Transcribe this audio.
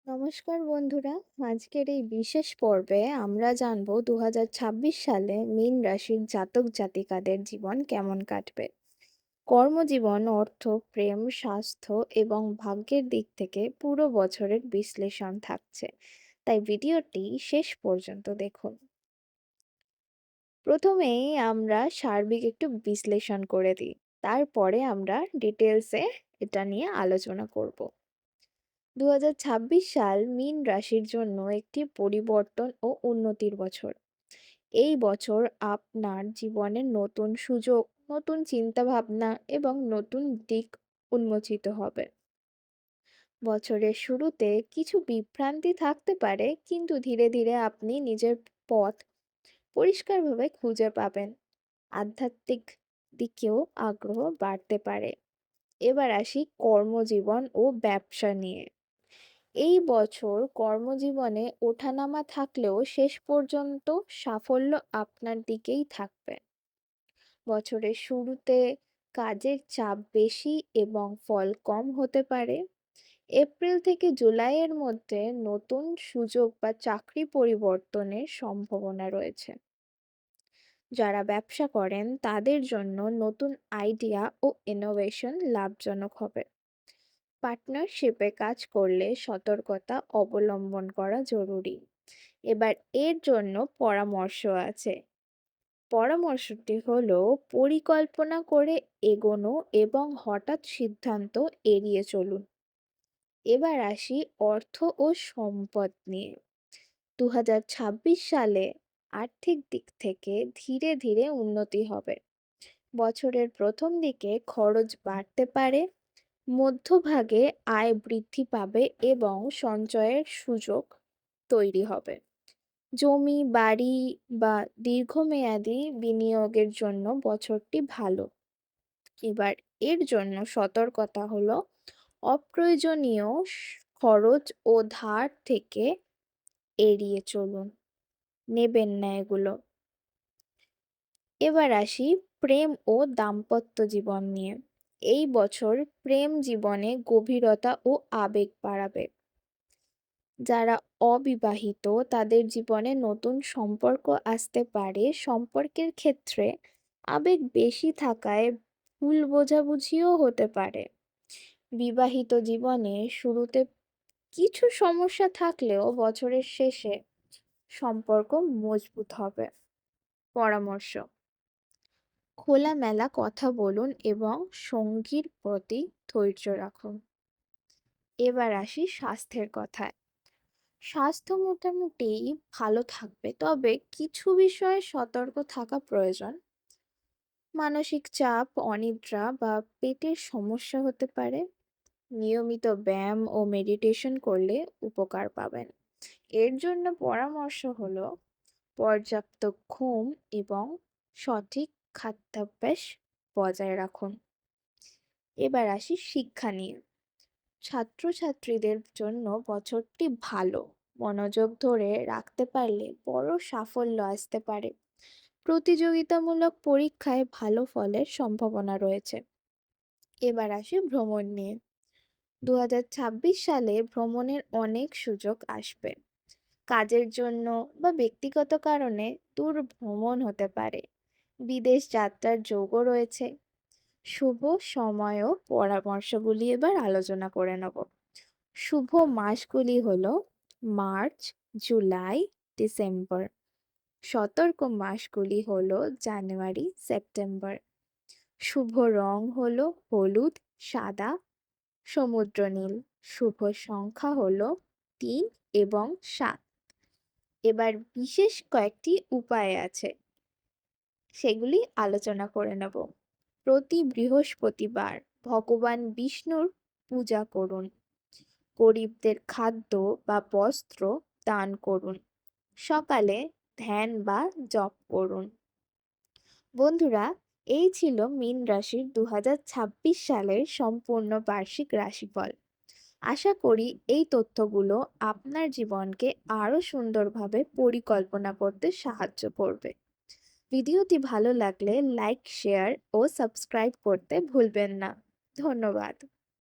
নমস্কার বন্ধুরা। আজকের এই বিশেষ পর্বে আমরা জানবো 2026 সালে মীন রাশির জাতক জাতিকাদের জীবন কেমন কাটবে। কর্মজীবন, অর্থ, প্রেম, স্বাস্থ্য এবং ভাগ্যের দিক থেকে পুরো বছরের বিশ্লেষণ থাকছে, তাই ভিডিওটি শেষ পর্যন্ত দেখুন। প্রথমেই আমরা সার্বিক একটু বিশ্লেষণ করে দিই, তারপরে আমরা ডিটেলসে এটা নিয়ে আলোচনা করব। 2026 সাল মীন রাশির জন্য একটি পরিবর্তন ও উন্নতির বছর। এই বছর আপনার জীবনে নতুন সুযোগ, নতুন চিন্তাভাবনা এবং নতুন দিক উন্মোচিত হবে। বছরের শুরুতে কিছু বিভ্রান্তি থাকতে পারে, কিন্তু ধীরে ধীরে আপনি নিজের পথ পরিষ্কারভাবে খুঁজে পাবেন। আধ্যাত্মিক দিকেও আগ্রহ বাড়তে পারে। এবার আসি কর্মজীবন ও ব্যবসা নিয়ে। এই বছর কর্মজীবনে ওঠানামা থাকলেও শেষ পর্যন্ত সাফল্য আপনার দিকেই থাকবে। বছরের শুরুতে কাজের চাপ বেশি এবং ফল কম হতে পারে। এপ্রিল থেকে জুলাইয়ের মধ্যে নতুন সুযোগ বা চাকরি পরিবর্তনের সম্ভাবনা রয়েছে। যারা ব্যবসা করেন তাদের জন্য নতুন আইডিয়া ও ইনোভেশন লাভজনক হবে। পার্টনারশিপে কাজ করলে সতর্কতা অবলম্বন করা জরুরি। এবার এর জন্য পরামর্শ আছে। পরামর্শটি হলো পরিকল্পনা করে এগোনো এবং হঠাৎ সিদ্ধান্ত এড়িয়ে চলুন। এবার আসি অর্থ ও সম্পদ নিয়ে। 2026 সালে আর্থিক দিক থেকে ধীরে ধীরে উন্নতি হবে। বছরের প্রথম দিকে খরচ বাড়তে পারে, মধ্যভাগে আয় বৃদ্ধি পাবে এবং সঞ্চয়ের সুযোগ তৈরি হবে। জমি, বাড়ি বা দীর্ঘমেয়াদী বিনিয়োগের জন্য বছরটি ভালো। এবার এর জন্য সতর্কতা হলো অপ্রয়োজনীয় খরচ ও ধার থেকে এড়িয়ে চলুন, নেবেন না এগুলো। এবার আসি প্রেম ও দাম্পত্য জীবন নিয়ে। এই বছর প্রেম জীবনে গভীরতা ও আবেগ বাড়াবে। যারা অবিবাহিত তাদের জীবনে নতুন সম্পর্ক আসতে পারে। সম্পর্কের ক্ষেত্রে আবেগ বেশি থাকায় ভুল বোঝাবুঝিও হতে পারে। বিবাহিত জীবনে শুরুতে কিছু সমস্যা থাকলেও বছরের শেষে সম্পর্ক মজবুত হবে। পরামর্শ: খোলামেলা কথা বলুন এবং সঙ্গীর প্রতি ধৈর্য রাখুন। এবার আসি স্বাস্থ্যের কথায়। স্বাস্থ্য মোটামুটি ভালো থাকবে, তবে কিছু বিষয়ে সতর্ক থাকা প্রয়োজন। মানসিক চাপ, অনিদ্রা বা পেটের সমস্যা হতে পারে। নিয়মিত ব্যায়াম ও মেডিটেশন করলে উপকার পাবেন। এর জন্য পরামর্শ হলো পর্যাপ্ত ঘুম এবং সঠিক খাদ্যাভ্যাস বজায় রাখুন। এবার আসি শিক্ষা নিয়ে। ছাত্রছাত্রীদের জন্য বছরটি ভালো। মনোযোগ ধরে রাখতে পারলে বড় সাফল্য আসতে পারে। প্রতিযোগিতামূলক পরীক্ষায় ভালো ফলের সম্ভাবনা রয়েছে। এবার আসি ভ্রমণ নিয়ে। 2026 সালে ভ্রমণের অনেক সুযোগ আসবে। কাজের জন্য বা ব্যক্তিগত কারণে দূর ভ্রমণ হতে পারে। বিদেশ যাত্রার যোগও রয়েছে। শুভ সময় ও পরামর্শগুলি এবার আলোচনা করে নেব। শুভ মাসগুলি হলো মার্চ, জুলাই, ডিসেম্বর। সতর্ক মাসগুলি হলো জানুয়ারি, সেপ্টেম্বর। শুভ রং হলো হলুদ, সাদা, সমুদ্র নীল। শুভ সংখ্যা হলো 3 এবং 7। এবার বিশেষ কয়েকটি উপায় আছে, সেগুলি আলোচনা করে নেব। প্রতি বৃহস্পতিবার ভগবান বিষ্ণুর পূজা করুন। গরিবদের খাদ্য বা বস্ত্র দান করুন। সকালে ধ্যান বা জপ করুন। বন্ধুরা, এই ছিল মীন রাশির 2026 সালের সম্পূর্ণ বার্ষিক রাশিফল। আশা করি এই তথ্যগুলো আপনার জীবনকে আরও সুন্দরভাবে পরিকল্পনা করতে সাহায্য করবে। ভিডিওটি ভালো লাগলে লাইক, শেয়ার ও সাবস্ক্রাইব করতে ভুলবেন না। ধন্যবাদ।